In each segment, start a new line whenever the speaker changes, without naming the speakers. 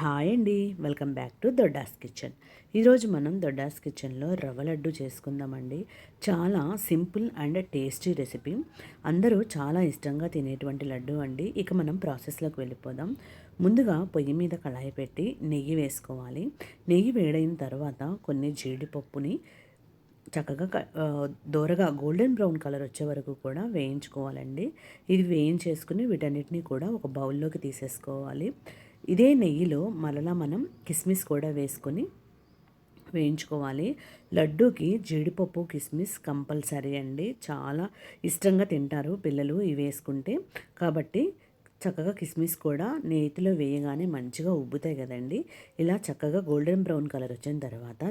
Hi అండి, welcome back to దొడ్డాస్ kitchen. ఈరోజు మనం దొడ్డాస్ కిచెన్లో రవ్వ లడ్డు చేసుకుందామండి. చాలా సింపుల్ అండ్ టేస్టీ రెసిపీ. అందరూ చాలా ఇష్టంగా తినేటువంటి లడ్డు అండి. ఇక మనం ప్రాసెస్లోకి వెళ్ళిపోదాం. ముందుగా పొయ్యి మీద కళాయి పెట్టి నెయ్యి వేసుకోవాలి. నెయ్యి వేడైన తర్వాత కొన్ని జీడిపప్పుని చక్కగా దోరగా గోల్డెన్ బ్రౌన్ కలర్ వచ్చే వరకు కూడా వేయించుకోవాలండి. ఇది వేయించేసుకుని వీటన్నిటిని కూడా ఒక బౌల్లోకి తీసేసుకోవాలి. ఇదే నెయ్యిలో మరలా మనం కిస్మిస్ కూడా వేసుకొని వేయించుకోవాలి. లడ్డూకి జీడిపప్పు కిస్మిస్ కంపల్సరీ అండి. చాలా ఇష్టంగా తింటారు పిల్లలు ఇవి వేసుకుంటే. కాబట్టి చక్కగా కిస్మిస్ కూడా నేతిలో వేయగానే మంచిగా ఉబ్బుతాయి కదండి. ఇలా చక్కగా గోల్డెన్ బ్రౌన్ కలర్ వచ్చిన తర్వాత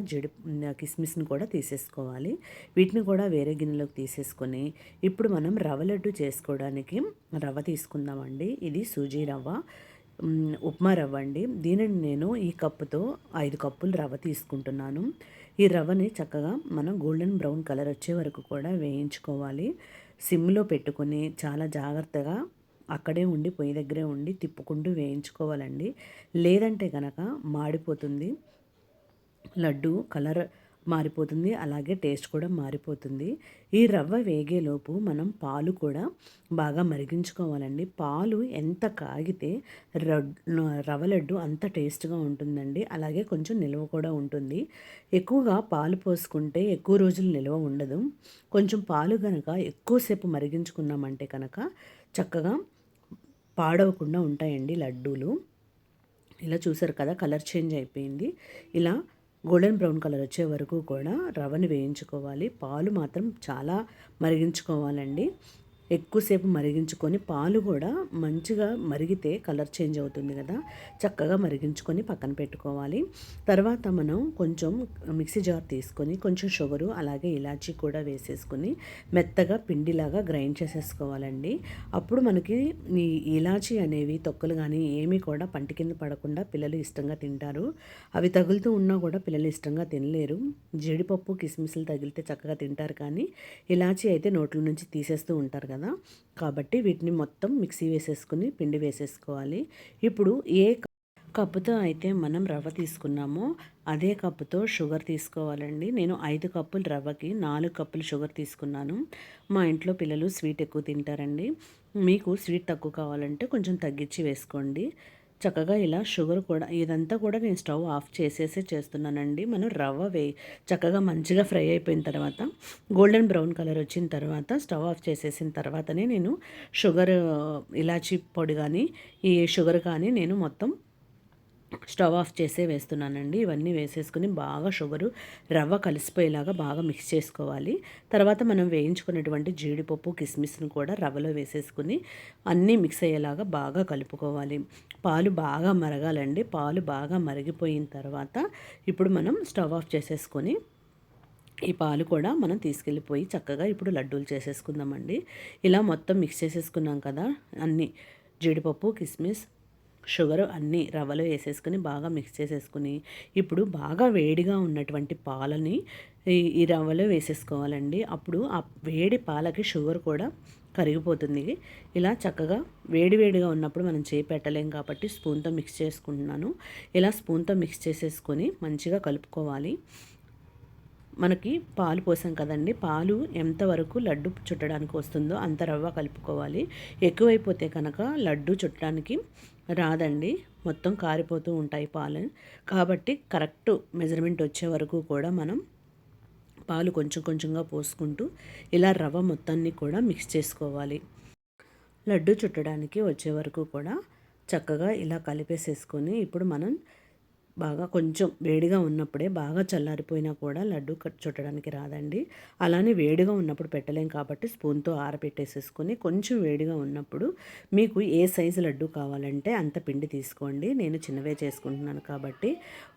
కిస్మిస్ని కూడా తీసేసుకోవాలి. వీటిని కూడా వేరే గిన్నెలోకి తీసేసుకొని ఇప్పుడు మనం రవ్వ లడ్డు చేసుకోవడానికి రవ్వ తీసుకుందామండి. ఇది సూజీ రవ్వ, ఉప్మా రవ్వ అండి. దీనిని నేను ఈ కప్పుతో 5 కప్పులు రవ్వ తీసుకుంటున్నాను. ఈ రవ్వని చక్కగా మనం గోల్డెన్ బ్రౌన్ కలర్ వచ్చే వరకు కూడా వేయించుకోవాలి. సిమ్లో పెట్టుకొని చాలా జాగ్రత్తగా అక్కడే ఉండి పొయ్యి దగ్గరే ఉండి తిప్పుకుంటూ వేయించుకోవాలండి. లేదంటే కనుక మాడిపోతుంది, లడ్డు కలర్ మారిపోతుంది, అలాగే టేస్ట్ కూడా మారిపోతుంది. ఈ రవ్వ వేగేలోపు మనం పాలు కూడా బాగా మరిగించుకోవాలండి. పాలు ఎంత కాగితే రవ్వ లడ్డు అంత టేస్ట్గా ఉంటుందండి. అలాగే కొంచెం నిల్వ కూడా ఉంటుంది. ఎక్కువగా పాలు పోసుకుంటే ఎక్కువ రోజులు నిల్వ ఉండదు. కొంచెం పాలు కనుక ఎక్కువసేపు మరిగించుకున్నామంటే కనుక చక్కగా పాడవకుండా ఉంటాయండి లడ్డూలు. ఇలా చూసారు కదా, కలర్ చేంజ్ అయిపోయింది. ఇలా గోల్డెన్ బ్రౌన్ కలర్ వచ్చే వరకు కూడా రవ్వని వేయించుకోవాలి. పాలు మాత్రం చాలా మరిగించుకోవాలండి. ఎక్కువసేపు మరిగించుకొని పాలు కూడా మంచిగా మరిగితే కలర్ చేంజ్ అవుతుంది కదా, చక్కగా మరిగించుకొని పక్కన పెట్టుకోవాలి. తర్వాత మనం కొంచెం మిక్సీ జార్ తీసుకొని కొంచెం షుగరు అలాగే ఇలాచీ కూడా వేసేసుకొని మెత్తగా పిండిలాగా గ్రైండ్ చేసేసుకోవాలండి. అప్పుడు మనకి ఈ ఇలాచీ అనేవి తొక్కలు కానీ ఏమీ కూడా పంటి కింద పడకుండా పిల్లలు ఇష్టంగా తింటారు. అవి తగులుతూ ఉన్నా కూడా పిల్లలు ఇష్టంగా తినలేరు. జీడిపప్పు కిస్మిస్లు తగిలితే చక్కగా తింటారు, కానీ ఇలాచీ అయితే నోట్ల నుంచి తీసేస్తూ ఉంటారు కదా. కాబట్టి వీటిని మొత్తం మిక్సీ వేసేసుకుని పిండి వేసేసుకోవాలి. ఇప్పుడు ఏ కప్పుతో అయితే మనం రవ్వ తీసుకున్నామో అదే కప్పుతో షుగర్ తీసుకోవాలండి. నేను 5 కప్పులు రవ్వకి 4 కప్పులు షుగర్ తీసుకున్నాను. మా ఇంట్లో పిల్లలు స్వీట్ ఎక్కువ తింటారండి. మీకు స్వీట్ తక్కువ కావాలంటే కొంచెం తగ్గించి వేసుకోండి. చక్కగా ఇలా షుగర్ కూడా ఇదంతా కూడా నేను స్టవ్ ఆఫ్ చేసేసి చేస్తున్నానండి. మనం రవ్వ చక్కగా మంచిగా ఫ్రై అయిపోయిన తర్వాత గోల్డెన్ బ్రౌన్ కలర్ వచ్చిన తర్వాత స్టవ్ ఆఫ్ చేసేసిన తర్వాతనే నేను షుగర్, ఇలాచీ పొడి కానీ ఈ షుగర్ కానీ నేను మొత్తం స్టవ్ ఆఫ్ చేసే వేస్తున్నానండి. ఇవన్నీ వేసేసుకుని బాగా షుగరు రవ్వ కలిసిపోయేలాగా బాగా మిక్స్ చేసుకోవాలి. తర్వాత మనం వేయించుకున్నటువంటి జీడిపప్పు కిస్మిస్ని కూడా రవ్వలో వేసేసుకుని అన్నీ మిక్స్ అయ్యేలాగా బాగా కలుపుకోవాలి. పాలు బాగా మరగాలండి. పాలు బాగా మరిగిపోయిన తర్వాత ఇప్పుడు మనం స్టవ్ ఆఫ్ చేసేసుకొని ఈ పాలు కూడా మనం తీసుకెళ్ళిపోయి చక్కగా ఇప్పుడు లడ్డూలు చేసేసుకుందామండి. ఇలా మొత్తం మిక్స్ చేసేసుకున్నాం కదా, అన్నీ జీడిపప్పు కిస్మిస్ షుగర్ అన్నీ రవ్వలో వేసేసుకుని బాగా మిక్స్ చేసేసుకుని ఇప్పుడు బాగా వేడిగా ఉన్నటువంటి పాలని ఈ రవ్వలో వేసేసుకోవాలండి. అప్పుడు ఆ వేడి పాలకి షుగర్ కూడా కరిగిపోతుంది. ఇలా చక్కగా వేడివేడిగా ఉన్నప్పుడు మనం చేయి పెట్టలేం కాబట్టి స్పూన్తో మిక్స్ చేసుకుంటున్నాను. ఇలా స్పూన్తో మిక్స్ చేసేసుకొని మంచిగా కలుపుకోవాలి. మనకి పాలు పోసాం కదండి, పాలు ఎంతవరకు లడ్డు చుట్టడానికి వస్తుందో అంత రవ్వ కలుపుకోవాలి. ఎక్కువైపోతే కనుక లడ్డు చుట్టడానికి రాదండి, మొత్తం కారిపోతూ ఉంటాయి పాలు. కాబట్టి కరెక్ట్ మెజర్మెంట్ వచ్చే వరకు కూడా మనం పాలు కొంచెం కొంచెంగా పోసుకుంటూ ఇలా రవ్వ మొత్తాన్ని కూడా మిక్స్ చేసుకోవాలి. లడ్డు చుట్టడానికి వచ్చే వరకు కూడా చక్కగా ఇలా కలిపేసేసుకొని ఇప్పుడు మనం బాగా కొంచెం వేడిగా ఉన్నప్పుడే, బాగా చల్లారిపోయినా కూడా లడ్డు చుట్టడానికి రాదండి. అలానే వేడిగా ఉన్నప్పుడు పెట్టలేం కాబట్టి స్పూన్తో ఆరబెట్టేసేసుకొని కొంచెం వేడిగా ఉన్నప్పుడు మీకు ఏ సైజు లడ్డు కావాలంటే అంత పిండి తీసుకోండి. నేను చిన్నవే చేసుకుంటున్నాను కాబట్టి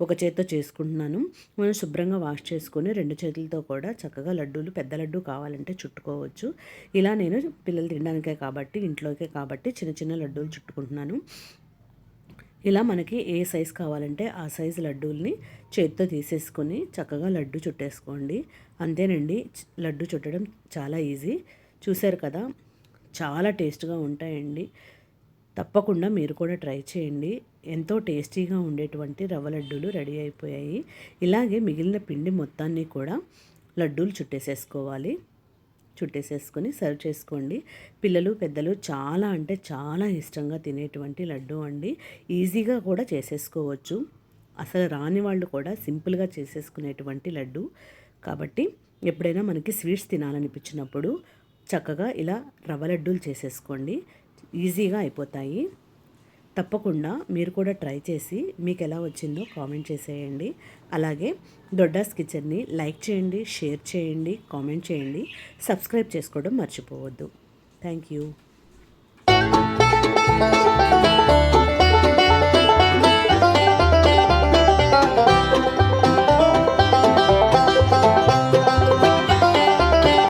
ఒక చేత్తో చేసుకుంటున్నాను. మనం శుభ్రంగా వాష్ చేసుకొని 2 చేతులతో కూడా చక్కగా లడ్డూలు, పెద్ద లడ్డు కావాలంటే చుట్టుకోవచ్చు. ఇలా నేను పిల్లలు తినడానికే కాబట్టి, ఇంట్లోకే కాబట్టి చిన్న చిన్న లడ్డూలు చుట్టుకుంటున్నాను. ఇలా మనకి ఏ సైజు కావాలంటే ఆ సైజు లడ్డూల్ని చేత్తో తీసేసుకొని చక్కగా లడ్డు చుట్టేసుకోండి. అంతేనండి, లడ్డు చుట్టడం చాలా ఈజీ. చూశారు కదా, చాలా టేస్ట్గా ఉంటాయండి. తప్పకుండా మీరు కూడా ట్రై చేయండి. ఎంతో టేస్టీగా ఉండేటువంటి రవ్వ లడ్డూలు రెడీ అయిపోయాయి. ఇలాగే మిగిలిన పిండి మొత్తాన్ని కూడా లడ్డూలు చుట్టేసేసుకోవాలి. చుట్టేసేసుకొని సర్వ్ చేసుకోండి. పిల్లలు పెద్దలు చాలా అంటే చాలా ఇష్టంగా తినేటువంటి లడ్డు అండి. ఈజీగా కూడా చేసేసుకోవచ్చు. అసలు రాని వాళ్ళు కూడా సింపుల్గా చేసేసుకునేటువంటి లడ్డు. కాబట్టి ఎప్పుడైనా మనకి స్వీట్స్ తినాలనిపించినప్పుడు చక్కగా ఇలా రవ్వ లడ్డూలు చేసేసుకోండి. ఈజీగా అయిపోతాయి. తప్పకుండా మీరు కూడా ట్రై చేసి మీకు ఎలా వచ్చిందో కామెంట్ చేసేయండి. అలాగే దొడ్డాస్ కిచెన్ని లైక్ చేయండి, షేర్ చేయండి, కామెంట్ చేయండి, సబ్స్క్రైబ్ చేసుకోవడం మర్చిపోవద్దు. Thank you.